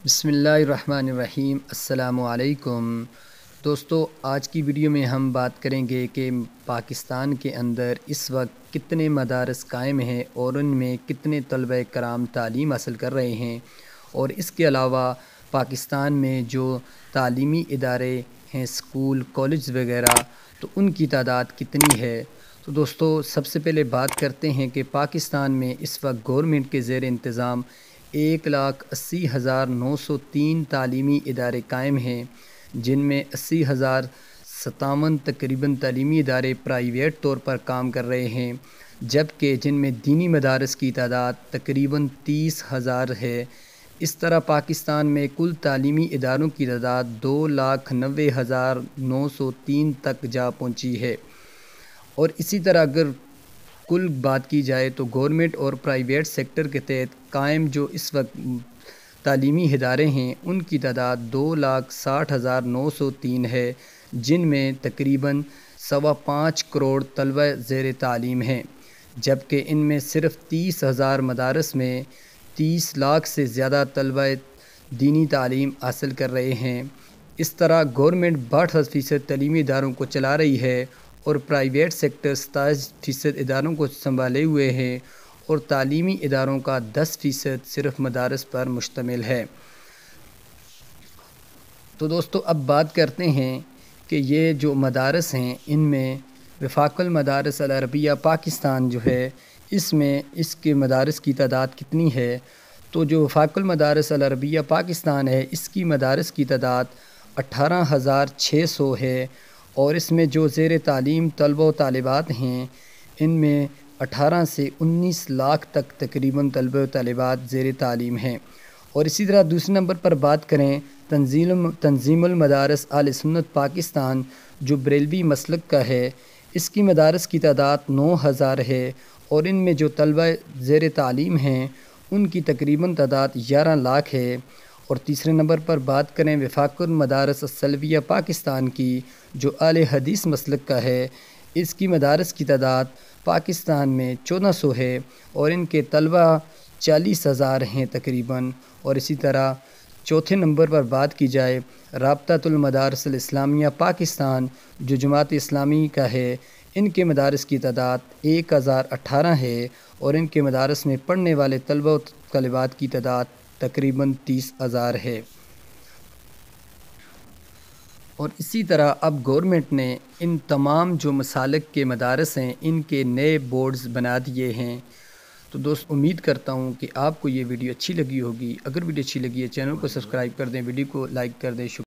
بسم اللہ الرحمن الرحیم۔ السلام علیکم دوستو، آج کی ویڈیو میں ہم بات کریں گے کہ پاکستان کے اندر اس وقت کتنے مدارس قائم ہیں اور ان میں کتنے طلبہ کرام تعلیم حاصل کر رہے ہیں، اور اس کے علاوہ پاکستان میں جو تعلیمی ادارے ہیں، اسکول، کالج وغیرہ، تو ان کی تعداد کتنی ہے۔ تو دوستو، سب سے پہلے بات کرتے ہیں کہ پاکستان میں اس وقت گورنمنٹ کے زیر انتظام 1,80,903 تعلیمی ادارے قائم ہیں، جن میں 80,057 تقریباً تعلیمی ادارے پرائیویٹ طور پر کام کر رہے ہیں، جبکہ جن میں دینی مدارس کی تعداد تقریباً 30,000 ہے۔ اس طرح پاکستان میں کل تعلیمی اداروں کی تعداد 2,90,903 تک جا پہنچی ہے، اور اسی طرح اگر کل بات کی جائے تو گورنمنٹ اور پرائیویٹ سیکٹر کے تحت قائم جو اس وقت تعلیمی ادارے ہیں ان کی تعداد 2,60,903 ہے، جن میں تقریباً 5.25 کروڑ طلبہ زیر تعلیم ہیں، جبکہ ان میں صرف 30,000 مدارس میں 30 لاکھ سے زیادہ طلبہ دینی تعلیم حاصل کر رہے ہیں۔ اس طرح گورنمنٹ 62% تعلیمی اداروں کو چلا رہی ہے اور پرائیویٹ سیکٹر 27% اداروں کو سنبھالے ہوئے ہیں، اور تعلیمی اداروں کا 10% صرف مدارس پر مشتمل ہے۔ تو دوستو، اب بات کرتے ہیں کہ یہ جو مدارس ہیں ان میں وفاق المدارس العربیہ پاکستان جو ہے، اس میں اس کے مدارس کی تعداد کتنی ہے۔ تو جو وفاق المدارس العربیہ پاکستان ہے، اس کی مدارس کی تعداد 18,600 ہے، اور اس میں جو زیر تعلیم طلبہ و طالبات ہیں ان میں 18 سے 19 لاکھ تک تقریباً طلبہ و طالبات زیر تعلیم ہیں۔ اور اسی طرح دوسرے نمبر پر بات کریں تنظیم المدارس اہل سنت پاکستان، جو بریلوی مسلک کا ہے، اس کی مدارس کی تعداد 9,000 ہے، اور ان میں جو طلبہ زیر تعلیم ہیں ان کی تقریباً تعداد 11 لاکھ ہے۔ اور تیسرے نمبر پر بات کریں وفاق المدارس السلفیہ پاکستان کی، جو اہل حدیث مسلک کا ہے، اس کی مدارس کی تعداد پاکستان میں 1400 ہے، اور ان کے طلبہ 40,000 ہیں تقریباً۔ اور اسی طرح چوتھے نمبر پر بات کی جائے رابطۃ المدارس الاسلامیہ پاکستان، جو جماعت اسلامی کا ہے، ان کے مدارس کی تعداد 1,018 ہے، اور ان کے مدارس میں پڑھنے والے طلبہ و طالبات کی تعداد تقریباً 30,000 ہے۔ اور اسی طرح اب گورنمنٹ نے ان تمام جو مسالک کے مدارس ہیں ان کے نئے بورڈز بنا دیے ہیں۔ تو دوست، امید کرتا ہوں کہ آپ کو یہ ویڈیو اچھی لگی ہوگی۔ اگر ویڈیو اچھی لگی ہے چینل کو سبسکرائب کر دیں، ویڈیو کو لائک کر دیں۔